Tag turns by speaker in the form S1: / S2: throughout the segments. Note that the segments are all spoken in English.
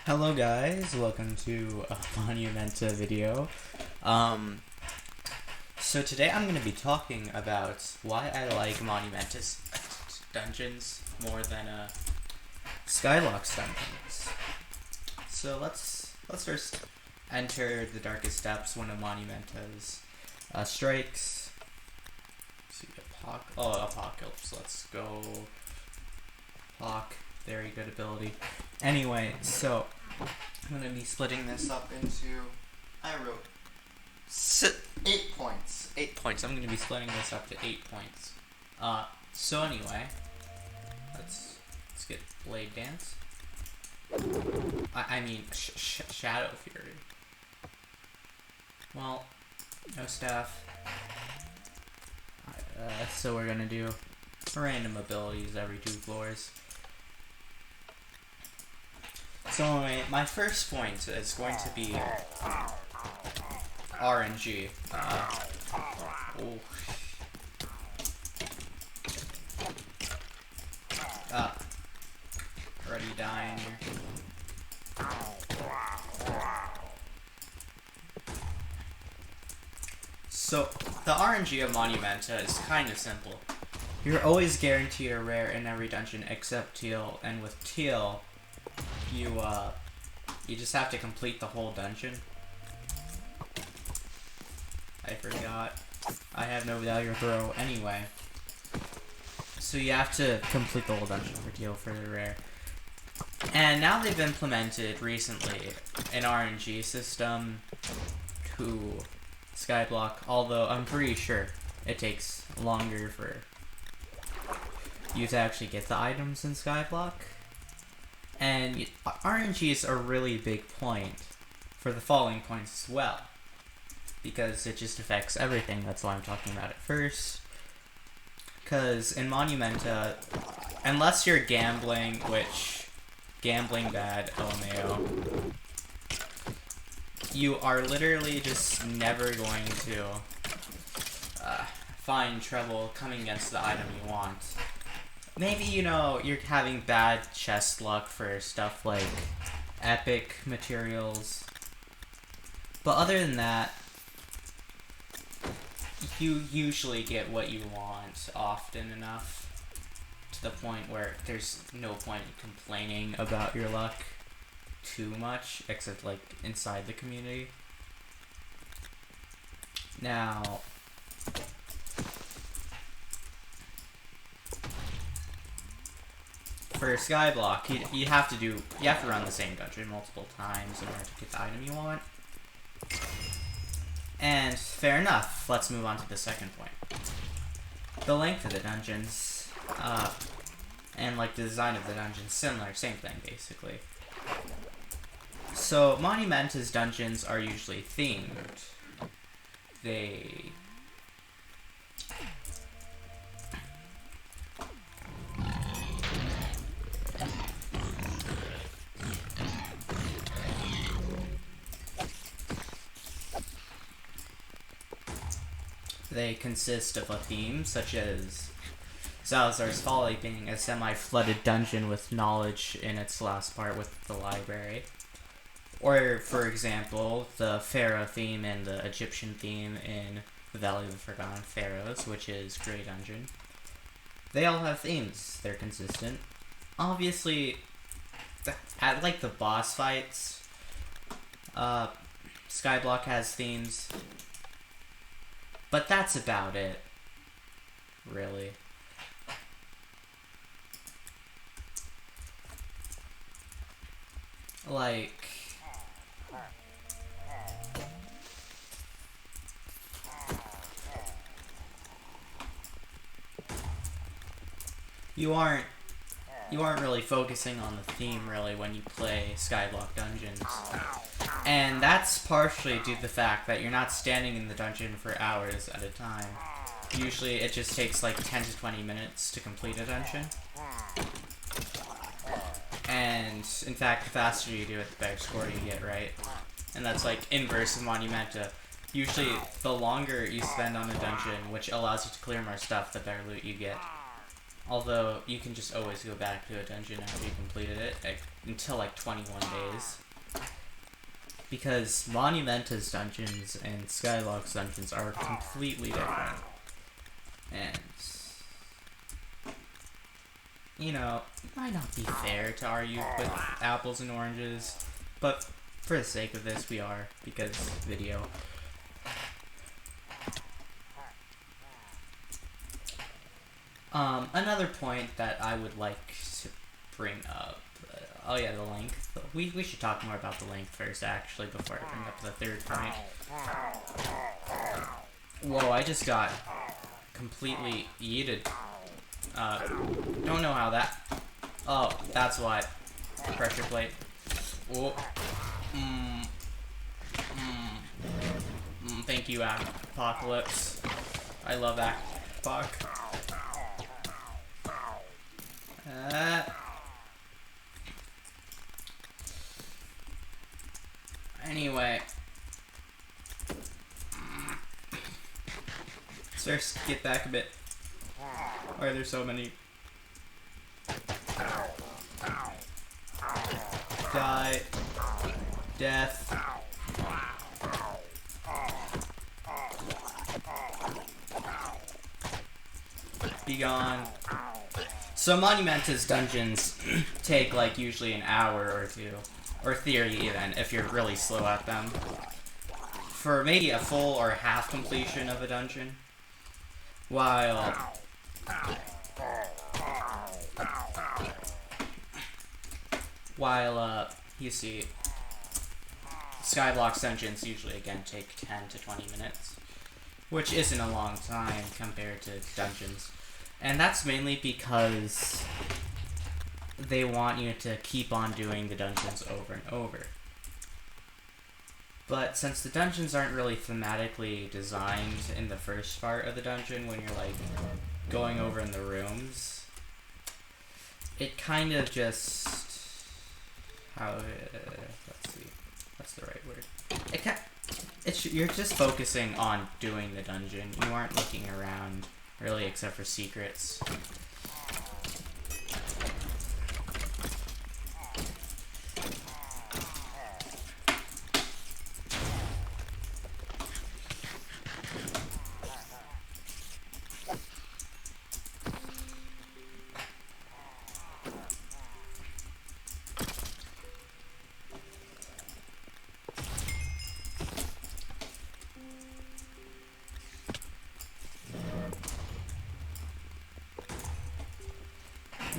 S1: Hello guys, welcome to a Monumenta video. So today I'm going to be talking about why I like Monumenta's dungeons more than Skyblock's dungeons. So let's first enter the darkest depths, one of Monumenta's strikes. Let's see, Apocalypse, let's go. Very good ability. Anyway, so I'm going to be splitting this up into, I wrote 8 points. 8 points. I'm going to be splitting this up to 8 points. So anyway, let's get Blade Dance. I mean, Shadow Fury. Well, no staff. So we're going to do random abilities every 2 floors. So anyway, my first point is going to be RNG. Already dying here. So, the RNG of Monumenta is kind of simple. You're always guaranteed a rare in every dungeon except Teal, and with Teal, you just have to complete the whole dungeon. I forgot. I have no value throw anyway. So you have to complete the whole dungeon for Teal for the rare. And now they've implemented recently an RNG system to Skyblock, although I'm pretty sure it takes longer for you to actually get the items in Skyblock. And RNG is a really big point for the following points as well, because it just affects everything. That's why I'm talking about it first. Because in Monumenta, unless you're gambling, which gambling bad, LMAO, you are literally just never going to find trouble coming against the item you want. Maybe, you're having bad chest luck for stuff like epic materials. But other than that, you usually get what you want often enough to the point where there's no point in complaining about your luck too much, except like inside the community. Now, for Skyblock, you have to run the same dungeon multiple times in order to get the item you want. And fair enough. Let's move on to the second point. The length of the dungeons, and like the design of the dungeons, similar, same thing basically. So Monumenta's dungeons are usually themed. They consist of a theme, such as Salazar's Folly being a semi-flooded dungeon with knowledge in its last part with the library. Or, for example, the Pharaoh theme and the Egyptian theme in the Valley of the Forgotten Pharaohs, which is Grey Dungeon. They all have themes. They're consistent. Obviously, at like the boss fights, Skyblock has themes. But that's about it, really. Like, you aren't really focusing on the theme really when you play Skyblock dungeons. And that's partially due to the fact that you're not standing in the dungeon for hours at a time. Usually it just takes like 10 to 20 minutes to complete a dungeon. And in fact, the faster you do it, the better score you get, right? And that's like inverse of Monumenta. Usually the longer you spend on a dungeon, which allows you to clear more stuff, the better loot you get. Although, you can just always go back to a dungeon after you completed it, until like 21 days. Because Monumenta's dungeons and Skyblock's dungeons are completely different. And, you know, it might not be fair to argue with apples and oranges, but for the sake of this, we are, because video. Another point that I would like to bring up, oh yeah, the length. We should talk more about the length first, actually, before I bring up the third point. Whoa, I just got completely yeeted. Don't know how that... Oh, that's why. Pressure plate. Oh. Thank you, Apocalypse. I love Apoc. Anyway. Let's first get back a bit. Why are there so many? Die. Death. Be gone. So Monumenta's dungeons take like usually an hour or two, or theory even, if you're really slow at them, for maybe a full or half completion of a dungeon. While you see, Skyblock dungeons usually again take 10 to 20 minutes, which isn't a long time compared to dungeons. And that's mainly because they want you to keep on doing the dungeons over and over. But since the dungeons aren't really thematically designed in the first part of the dungeon, when you're like going over in the rooms, it kind of just... let's see. What's the right word? You're just focusing on doing the dungeon. You aren't looking around, really, except for secrets.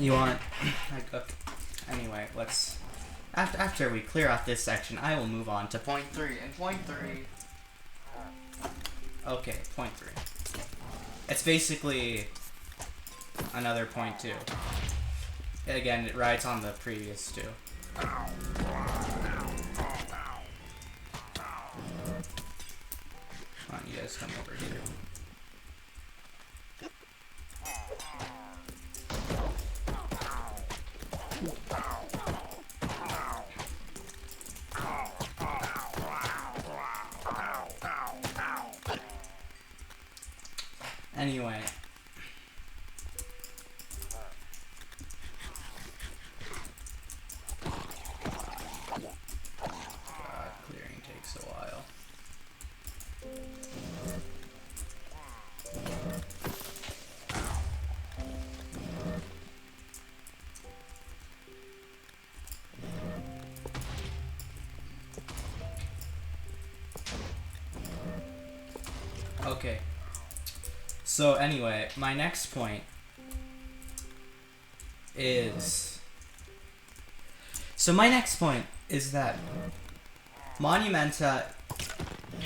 S1: You want... Okay. Anyway, let's... After we clear out this section, I will move on to point 3. And point 3... Okay, point 3. It's basically another point 2. Again, it rides on the previous 2. Come on, you guys come over here. Anyway. God, clearing takes a while. Okay. So anyway, my next point is... So my next point is that Monumenta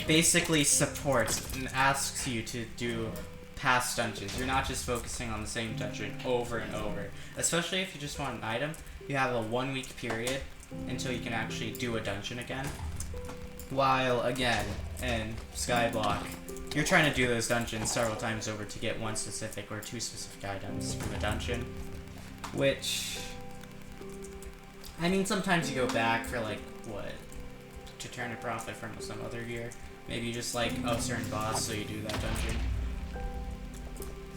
S1: basically supports and asks you to do past dungeons. You're not just focusing on the same dungeon over and over. Especially if you just want an item, you have a 1-week period until you can actually do a dungeon again. While, again, in Skyblock, you're trying to do those dungeons several times over to get one specific or 2 specific items from a dungeon. Which, I mean, sometimes you go back for, like, what? To turn a profit from some other gear. Maybe you just like a certain boss, so you do that dungeon.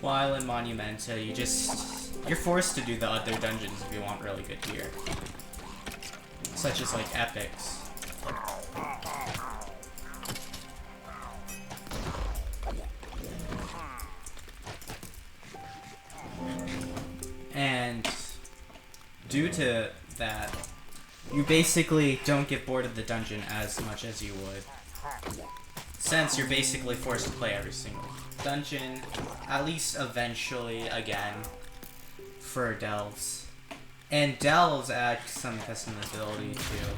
S1: While in Monumenta, you just you're forced to do the other dungeons if you want really good gear. Such as, like, epics. And due to that, you basically don't get bored of the dungeon as much as you would, since you're basically forced to play every single dungeon, at least eventually again, for delves. And delves add some customizability too.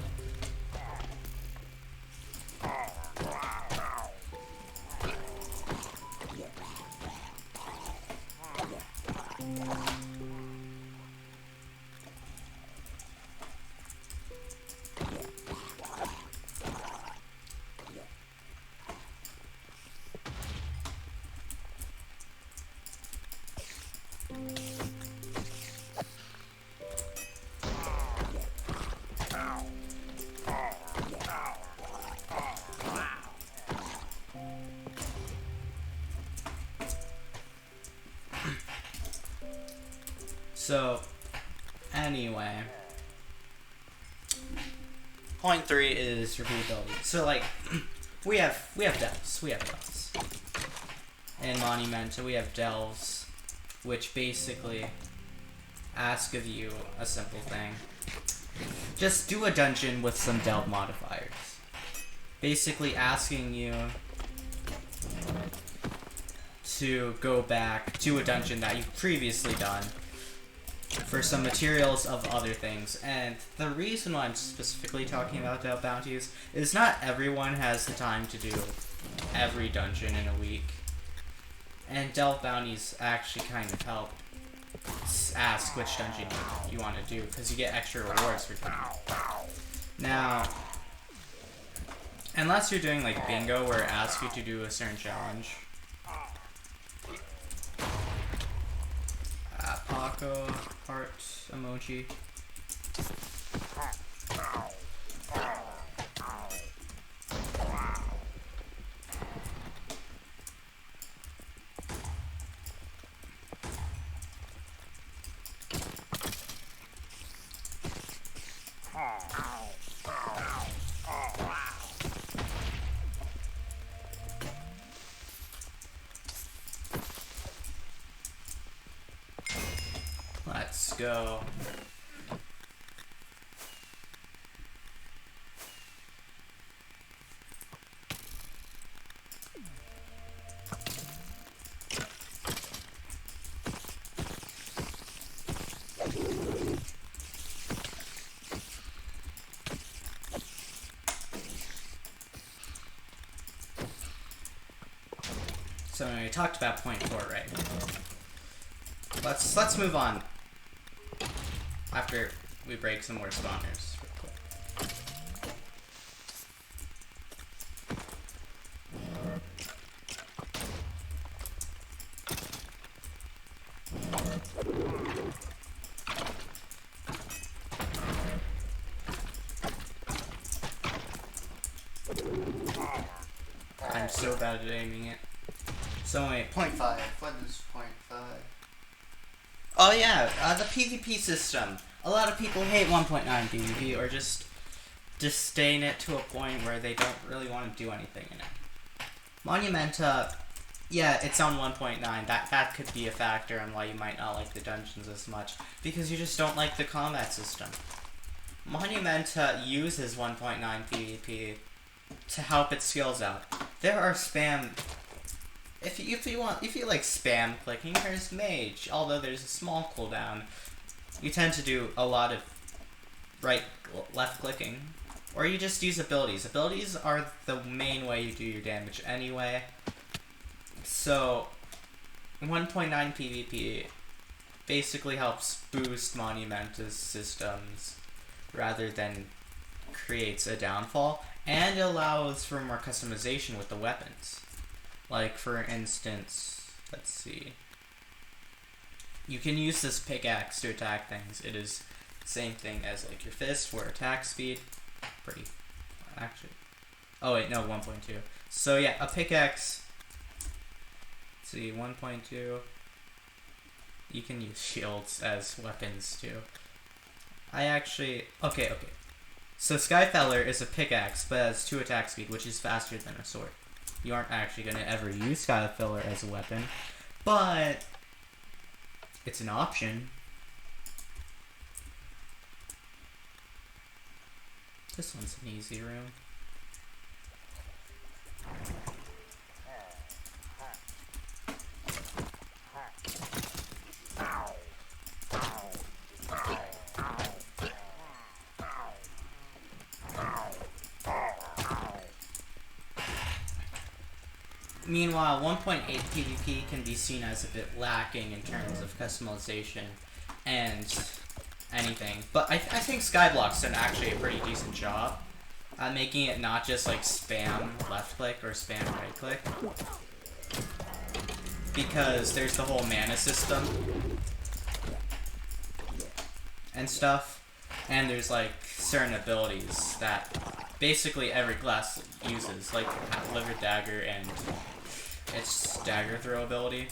S1: So, anyway, point 3 is repeatability. So, like, we have delves. In Monumenta, we have delves, which basically ask of you a simple thing. Just do a dungeon with some delve modifiers. Basically asking you to go back to a dungeon that you've previously done for some materials of other things. And the reason why I'm specifically talking about delve bounties is not everyone has the time to do every dungeon in a week. And delve bounties actually kind of help ask which dungeon you want to do, because you get extra rewards for doing it. Now, unless you're doing like bingo where it asks you to do a certain challenge. Paco heart emoji. Let's go. So we talked about point 4, right? Let's move on after we break some more spawners real quick. I'm so bad at aiming it. So wait, point 5. What is point 5? Oh yeah, the PvP system. A lot of people hate 1.9 PvP, or just disdain it to a point where they don't really want to do anything in it. Monumenta, yeah, it's on 1.9. That could be a factor on why you might not like the dungeons as much, because you just don't like the combat system. Monumenta uses 1.9 PvP to help its skills out. There are spam. If you like spam clicking, there's mage. Although there's a small cooldown, you tend to do a lot of left clicking, or you just use abilities. Abilities are the main way you do your damage anyway. So 1.9 PvP basically helps boost Monumenta's systems rather than creates a downfall, and allows for more customization with the weapons. Like, for instance, let's see. You can use this pickaxe to attack things. It is the same thing as, like, your fist for attack speed. Pretty, actually. Oh, wait, no, 1.2. So, yeah, a pickaxe. Let's see, 1.2. you can use shields as weapons too. Okay. So Skyfeller is a pickaxe, but has 2 attack speed, which is faster than a sword. You aren't actually gonna ever use Skyfeller as a weapon, but it's an option. This one's an easy room. Meanwhile, 1.8 PvP can be seen as a bit lacking in terms of customization and anything. But I think Skyblock's done actually a pretty decent job at making it not just like spam left click or spam right click. Because there's the whole mana system and stuff. And there's like certain abilities that basically every class uses, like Liver Dagger and its dagger throw ability.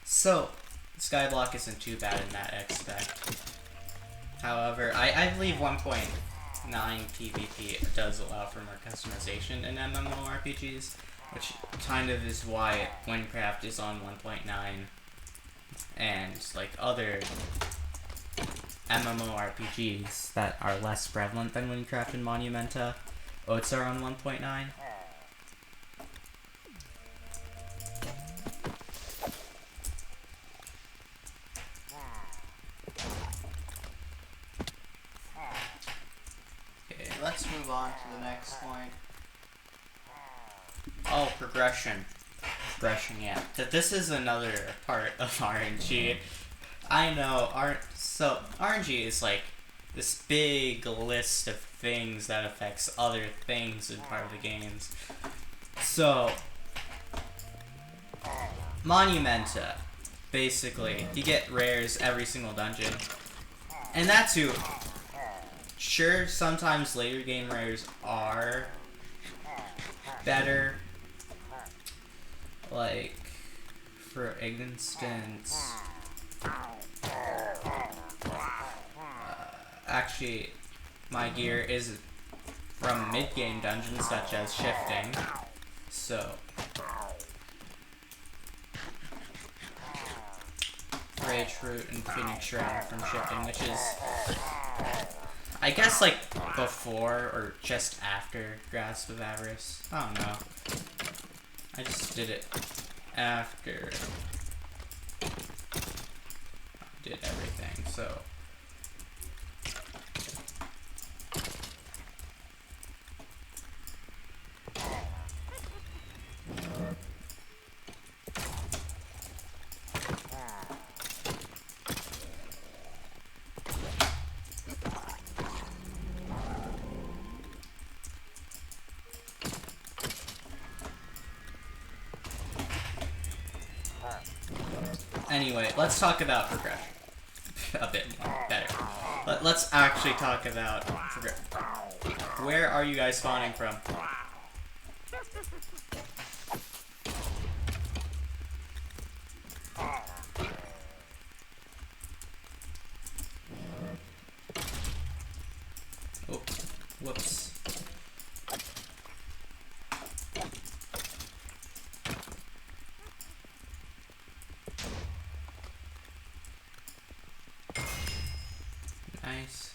S1: So Skyblock isn't too bad in that aspect. However, I believe 1.9 PvP does allow for more customization in MMORPGs, which kind of is why Minecraft is on 1.9, and like other MMORPGs that are less prevalent than Minecraft and Monumenta, oats are on 1.9. Let's move on to the next point. Oh, progression. Progression, yeah. This is another part of RNG. I know, so RNG is like this big list of things that affects other things in part of the games. So, Monumenta, basically, you get rares every single dungeon. And that's who... Sure, sometimes later game rares are better. Like, for instance, actually, my gear is from mid-game dungeons such as shifting. So, Rage Root and Phoenix Shroud from shifting, which is... I guess like before or just after Grasp of Avarice. I don't know. I just did it after I did everything, so. Anyway, let's talk about progression a bit more better. Let's actually talk about progression. Where are you guys spawning from? Oh, whoops. Nice.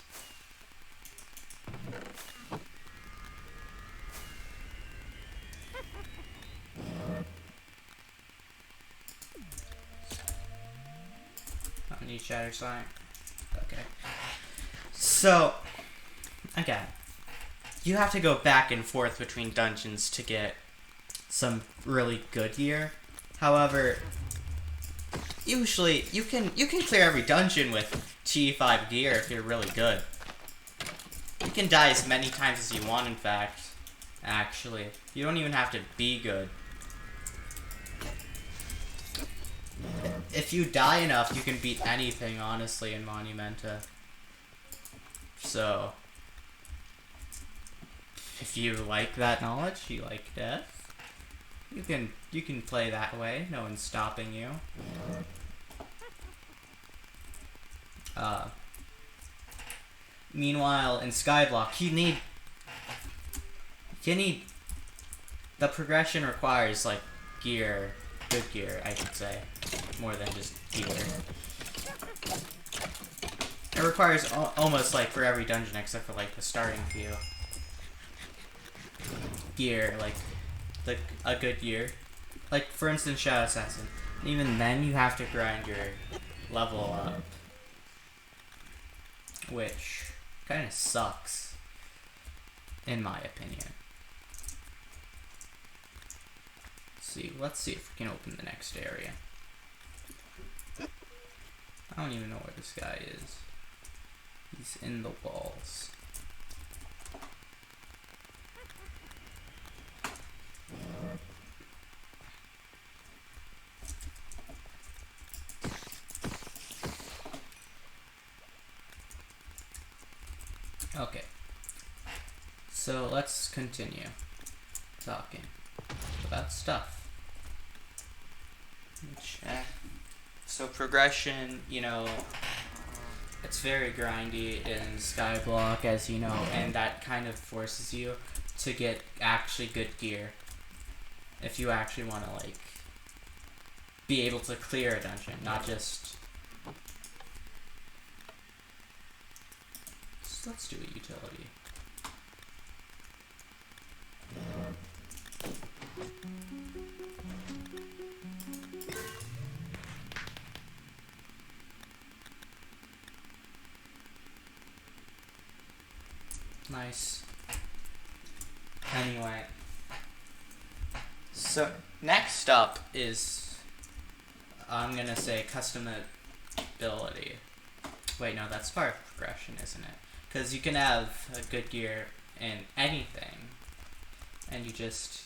S1: Need shatter sign. Okay. So, again, you have to go back and forth between dungeons to get some really good gear. However, usually you can clear every dungeon with T5 gear if you're really good. You can die as many times as you want, in fact. actually. You don't even have to be good. If you die enough, you can beat anything, honestly, in Monumenta. So, if you like that knowledge, you like death, you can play that way. No one's stopping you. Meanwhile, in Skyblock, you need the progression requires like gear, good gear, I should say, more than just gear. It requires almost like for every dungeon except for like the starting few. Gear, like a good gear. Like for instance Shadow Assassin. Even then you have to grind your level up. Which kinda sucks. In my opinion. Let's see if we can open the next area. I don't even know where this guy is. He's in the walls. Okay. So let's continue talking about stuff. So progression, you know, it's very grindy in Skyblock, as you know, and that kind of forces you to get actually good gear. If you actually want to, like, be able to clear a dungeon, not just... So let's do a utility. Nice. Anyway. So, next up is, I'm gonna say customability. Wait, no, that's part of progression, isn't it? Because you can have a good gear in anything, and you just...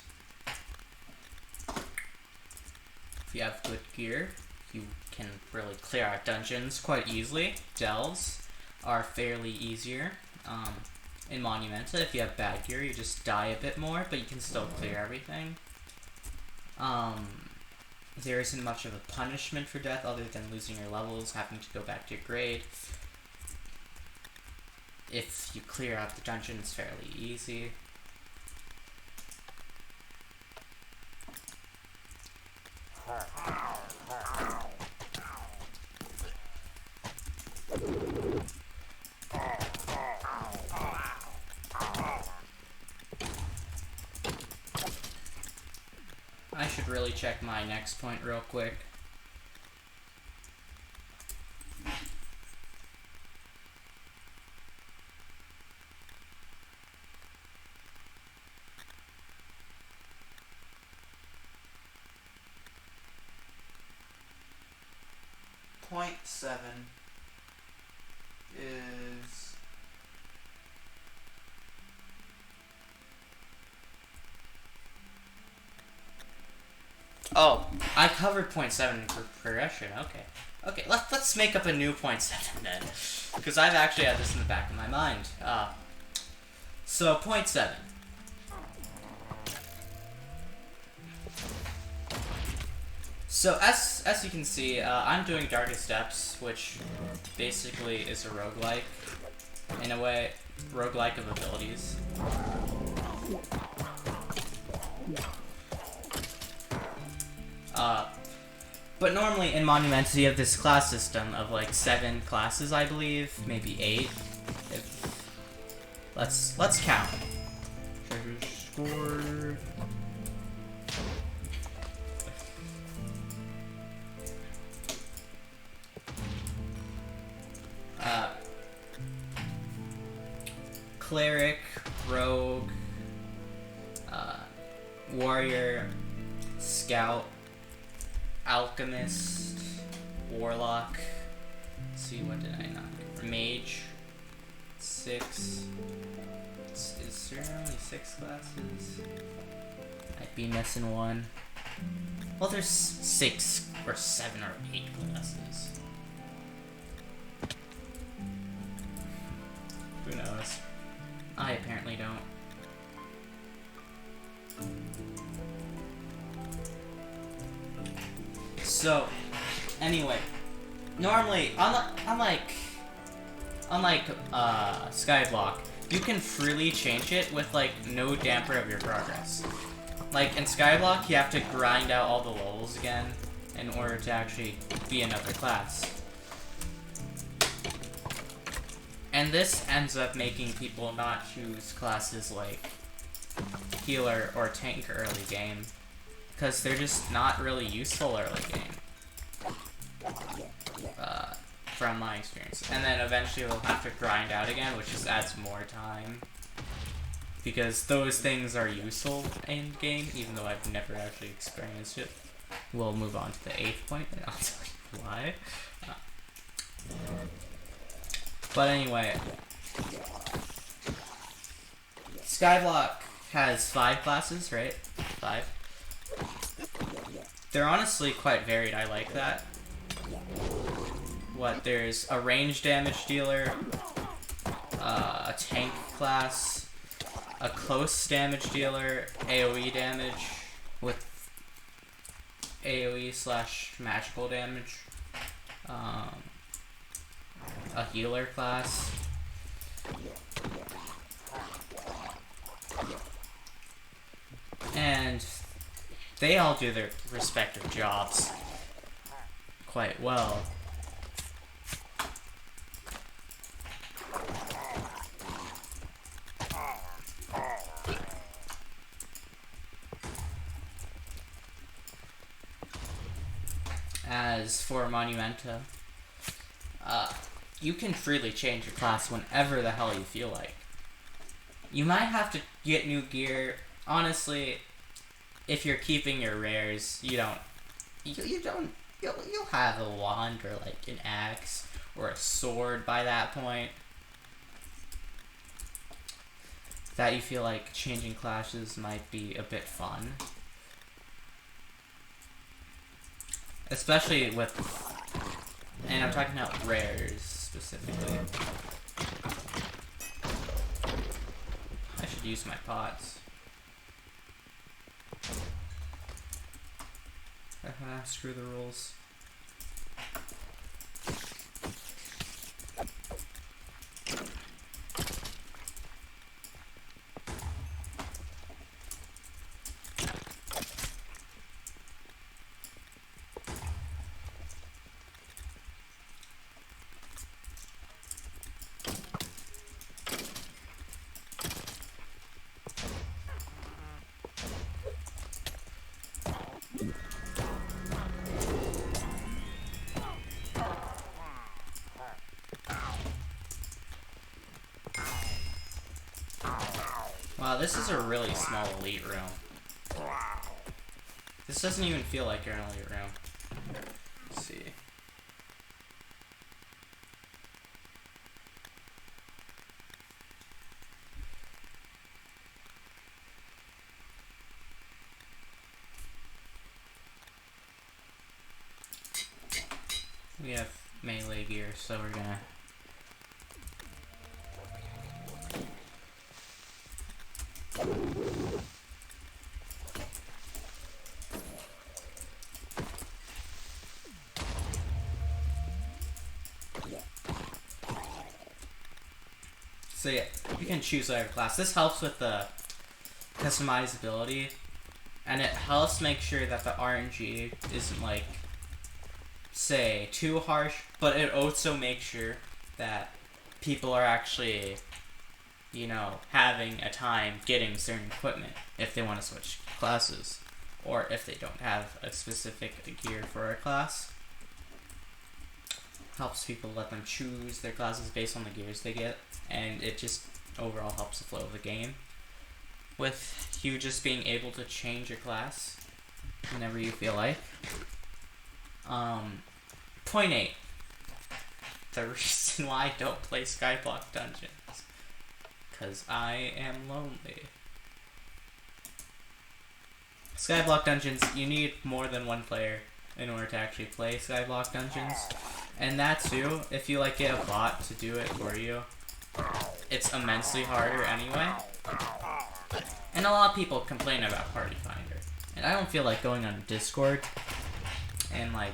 S1: If you have good gear, you can really clear out dungeons quite easily. Delves are fairly easier. In Monumenta, if you have bad gear, you just die a bit more, but you can still clear everything. There isn't much of a punishment for death other than losing your levels, having to go back to your grade. If you clear out the dungeon, it's fairly easy. I should really check my next point real quick. Point 7 is... Oh, I covered point 7 for progression. Okay. Okay, let's make up a new point 7 then. Because I've actually had this in the back of my mind. So, point 7. So, as you can see, I'm doing Darkest Depths, which basically is a roguelike. In a way, roguelike of abilities. But normally in Monumenta you have this class system of like 7 classes, I believe, maybe 8. Let's count. Treasure score. Cleric, rogue, warrior, scout, alchemist, warlock. Let's see, what did I not get? Mage, 6, Is there only 6 classes? Might be missing one. Well, there's 6 or 7 or 8 classes. Who knows? I apparently don't. So, anyway, normally, unlike Skyblock, you can freely change it with like no damper of your progress. Like in Skyblock, you have to grind out all the levels again in order to actually be another class. And this ends up making people not choose classes like healer or tank early game, because they're just not really useful early game, from my experience. And then eventually they'll have to grind out again, which just adds more time, because those things are useful in game, even though I've never actually experienced it. We'll move on to the 8th point, and I'll tell you why. But anyway, Skyblock has 5 classes, right? 5. They're honestly quite varied, I like that. There's a range damage dealer, a tank class, a close damage dealer, AoE damage with AoE / magical damage, a healer class, and they all do their respective jobs quite well. As for Monumenta, you can freely change your class whenever the hell you feel like. You might have to get new gear. Honestly, if you're keeping your rares, you'll have a wand or like an axe or a sword by that point. That you feel like changing classes might be a bit fun. Especially with, and I'm talking about rares specifically. I should use my pots. Screw the rules. Wow, this is a really small elite room. This doesn't even feel like you're in an elite room. Let's see. We have melee gear, so we're gonna... So yeah, you can choose whatever class. This helps with the customizability, and it helps make sure that the RNG isn't like, say, too harsh, but it also makes sure that people are actually, you know, having a time getting certain equipment if they want to switch classes, or if they don't have a specific gear for a class. Helps people let them choose their classes based on the gears they get, and it just overall helps the flow of the game. With you just being able to change your class whenever you feel like. Point 8. The reason why I don't play Skyblock dungeons. because I am lonely. Skyblock Dungeons, you need more than one player in order to actually play Skyblock Dungeons. And that too, if you like get a bot to do it for you, it's immensely harder anyway. And a lot of people complain about Party Finder. And I don't feel like going on Discord and like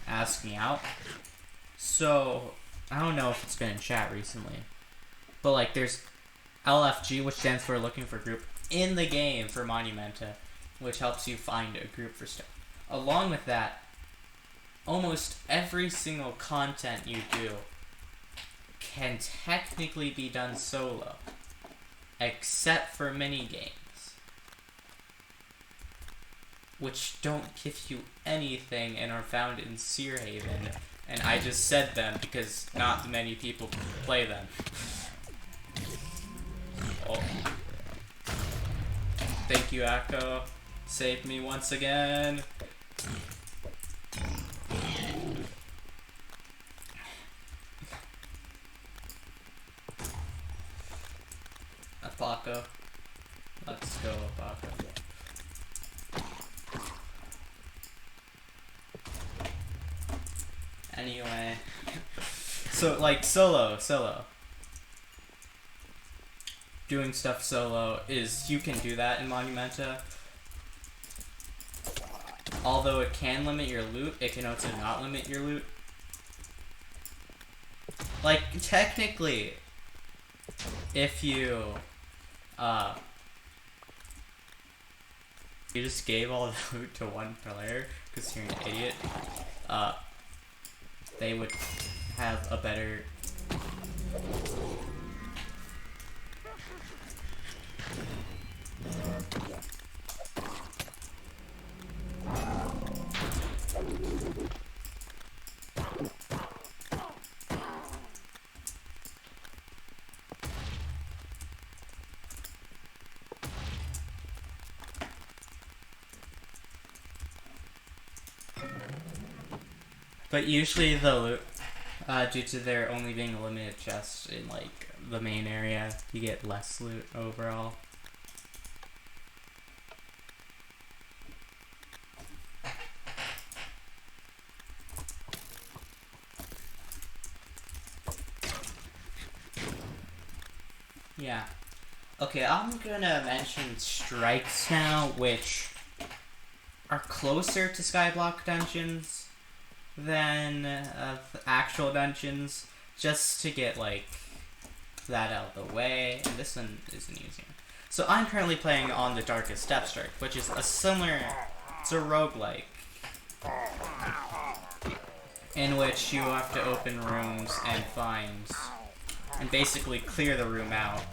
S1: ask me out. So I don't know if it's been in chat recently, but like there's LFG, which stands for Looking for Group, in the game for Monumenta, which helps you find a group for stuff. Along with that, almost every single content you do can technically be done solo, except for mini games, which don't give you anything and are found in Seer Haven. And I just said them because not many people play them. Oh. Thank you, Akko. Saved me once again. Apako. Let's go, Apako. Anyway. So, like, solo. Doing stuff solo is, you can do that in Monumenta. Although it can limit your loot, it can also not limit your loot. Like, technically, if you, you just gave all the loot to one player, because you're an idiot, they would have a better... But usually the loot, due to there only being a limited chest in like the main area, you get less loot overall. Yeah. Okay, I'm gonna mention strikes now, which are closer to Skyblock Dungeons than actual dungeons, just to get like that out of the way. And this one isn't easier. So I'm currently playing on the Darkest Step Strike, which is a similar, it's a roguelike, in which you have to open rooms and find, and basically clear the room out.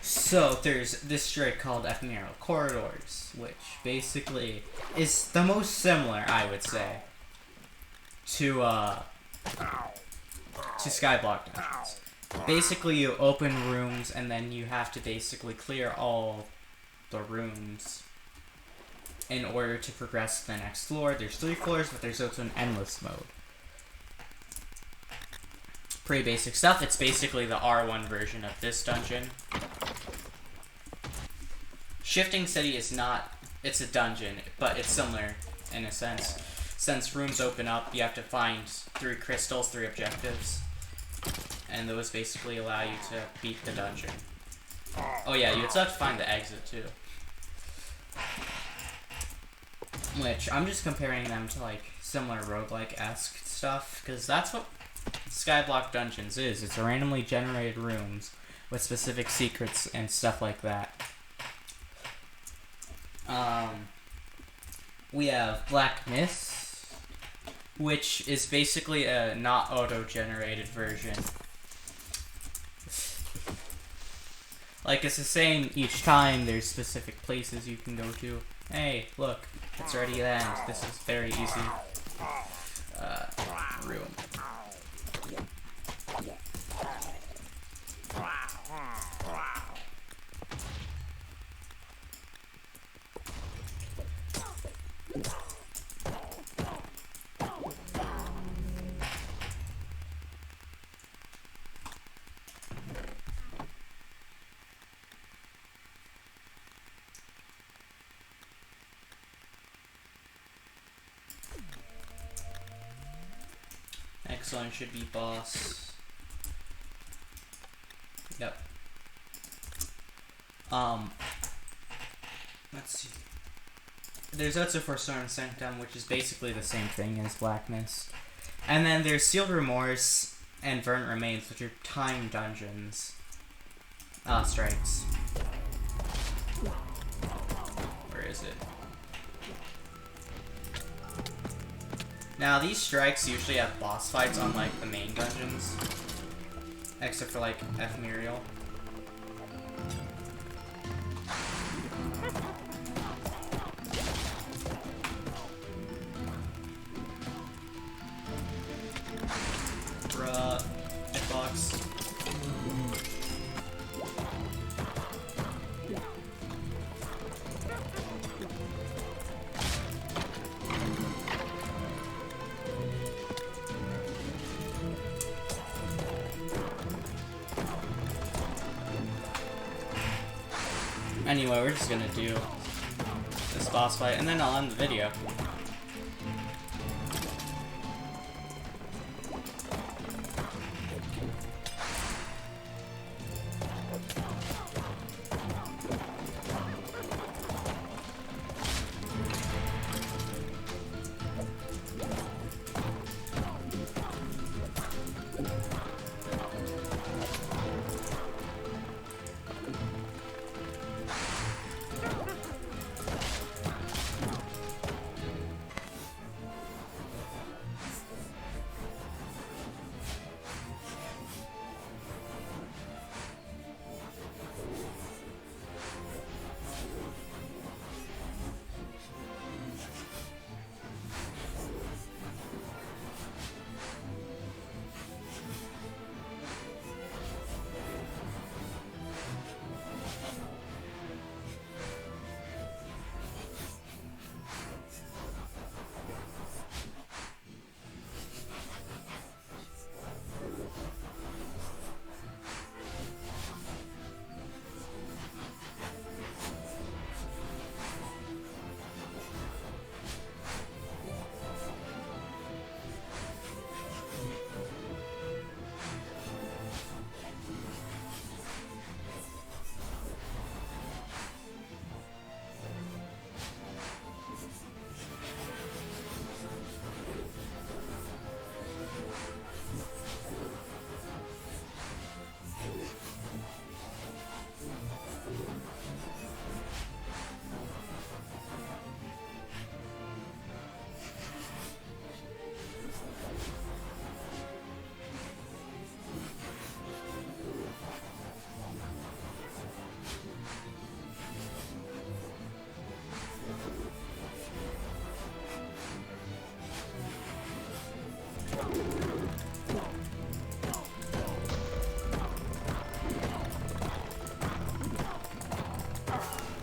S1: So there's this strike called Ephemeral Corridors, which basically is the most similar, I would say, to Skyblock Dungeons. Basically, you open rooms and then you have to basically clear all the rooms in order to progress to the next floor. There's 3 floors, but there's also an endless mode. Pretty basic stuff. It's basically the R1 version of this dungeon. Shifting City is not, it's a dungeon, but it's similar in a sense. Since rooms open up, you have to find 3 crystals, 3 objectives. And those basically allow you to beat the dungeon. Oh yeah, you still have to find the exit too. Which, I'm just comparing them to like similar roguelike-esque stuff, because that's what Skyblock Dungeons is. It's randomly generated rooms with specific secrets and stuff like that. We have Black Mist, which is basically a not auto-generated version. Like, it's the same each time. There's specific places you can go to. Hey, look, it's already the end. This is very easy. Room. one should be boss. Yep. Let's see. There's Otso for Storm Sanctum, which is basically the same thing as Black Mist. And then there's Sealed Remorse and Verdant Remains, which are time dungeons. Strikes. Where is it? Now, these strikes usually have boss fights unlike the main dungeons. Except for, like, Ephemeral. Bruh. Hitbox. Anyway, we're just gonna do this boss fight, and then I'll end the video.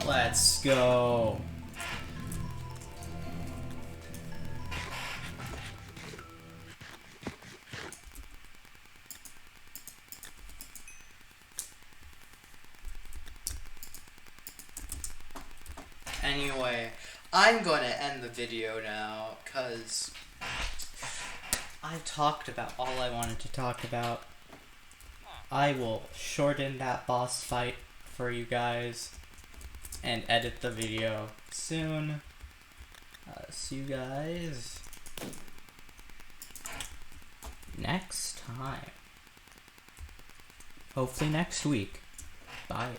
S1: Let's go. Anyway, I'm going to end the video now, because I've talked about all I wanted to talk about. I will shorten that boss fight for you guys and edit the video soon. See you guys next time. Hopefully next week. Bye.